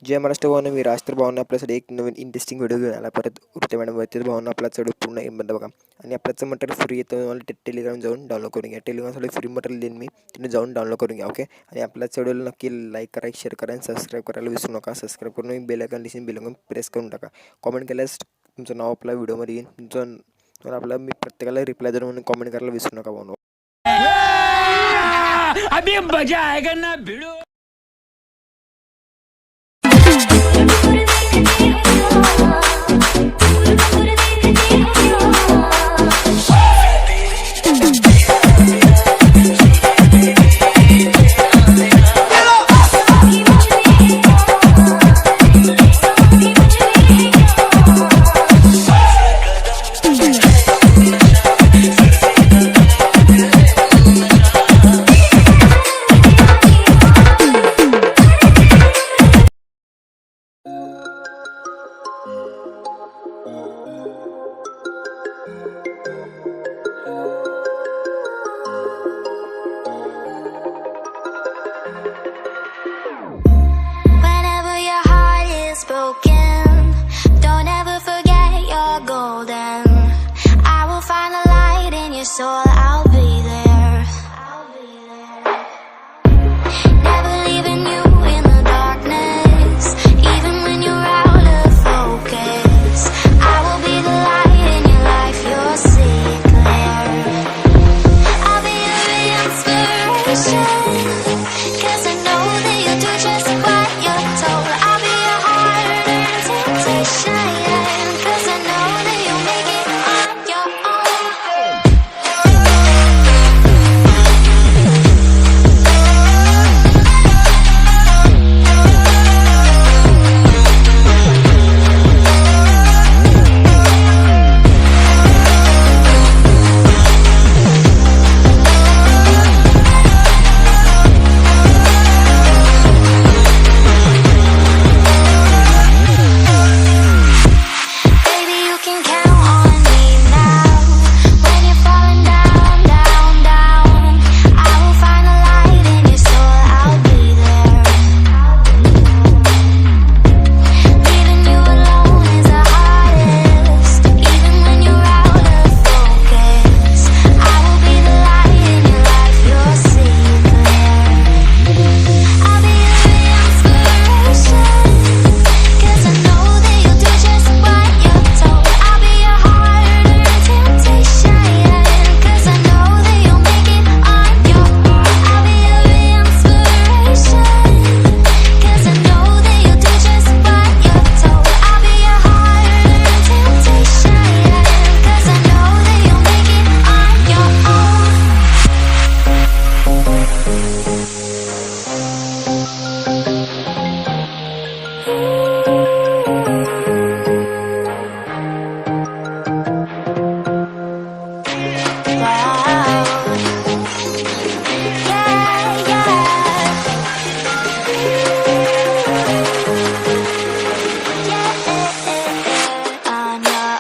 जय महाराष्ट्र भावांनो, मी राज तर भावांनो आपल्यासाठी एक नवीन इंटरेस्टिंग व्हिडिओ घेऊन आला. परत HRUTA मॅडम वरती भावांनो आपला व्हिडिओ पूर्ण बंद बघा. आणि आपल्याचं मटेरियल फ्री येतं, तुम्हाला टेलिग्राम जाऊन डाउनलोड करून घ्या. टेलिग्रामसाठी फ्री मटेरियल देईन मी, तुम्ही जाऊन डाउनलोड करून घ्या. ओके. आणि आपल्याच व्हिडिओला नक्की लाईक करा, शेअर करा आणि सबस्क्राईब करायला विसरू नका. सबस्क्राईब करून bell icon bell icon press करून टाका. कमेंट केल्यास तुमचं नाव आपल्या व्हिडिओमध्ये येईल. तुमचं आपला मी प्रत्येकाला रिप्लाय देणार म्हणून कमेंट करायला विसरू नका भावांनो. अभी मजा आएगा ना भिड़ो. Broken, don't ever forget you're golden. I will find a light in your soul, I'll be there. Never leaving you in the darkness, even when you're out of focus. I will be the light in your life, you'll see it clear. I'll be your inspiration, 'cause I know that you'll do just what you're told. I'll be your shine, 'cause I know that you'll make it on your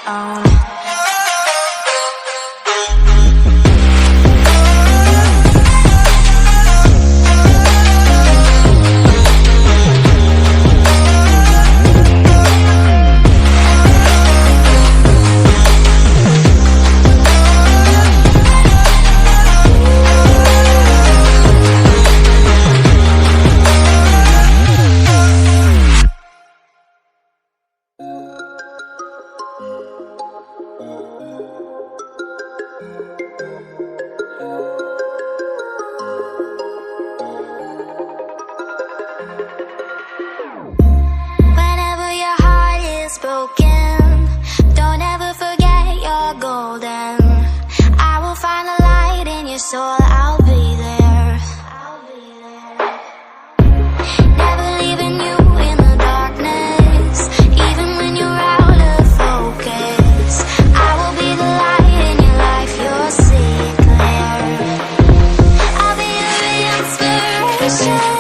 own. Whenever your heart is broken, don't ever forget you're golden. I will find a light in your soul, I'll be there. Never leaving you in the darkness, even when you're out of focus. I will be the light in your life, you'll see it clear. I'll be your inspiration.